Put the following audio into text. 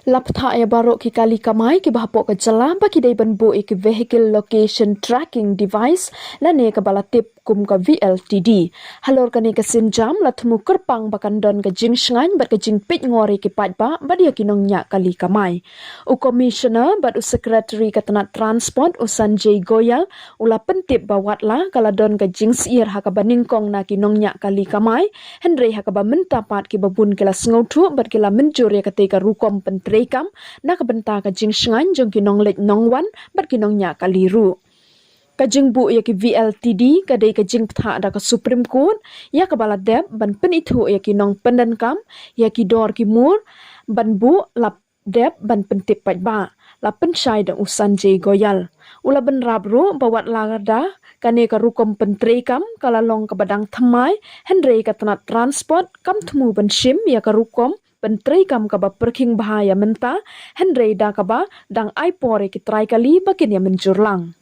Bthah ya barok ki kali Kamai ki bahapok ke Jylla baki dai banbu ki vehicle location tracking device la ne ka bala tip kum ka VLTD halor ka ne ka sinjam la thumu kerpang bakan don ka jing shngan bat ka jing pit ngori ki pat ba badia ki nong nya kali Kamai u commissioner bat u secretary ka tanat transport Court-Sanjay Goyal ula pentip bawat la kala don ka jing siir ha ka baningkong na ki nong nya kali Kamai henry ha ka ba mentapat ki babun kila sngotu bat kila menjur ya ka te ka rukom pentrekam na ka benta ka jing shngan jong ki nong lek nong wan bat ki nong nya kali ru Kajing bu ya ki VLTD kadai kajing Bthah da ka Supreme Court ya ka bala deb ban penithu ya ki nong pendan kam ya ki dor ki mur ban bu lap deb ban pentip pat ba la pensyai da Court-Sanjay Goyal ula ban rabru bawat lagada kane ka rukom pentre kam kala long ka badang thamai henry ka tanat transport kam thmu ban shim ya ka rukom pentre kam ka ba perking bahaya menta henry da ka ba dang ai pore ki trai kali bakin ya menjurlang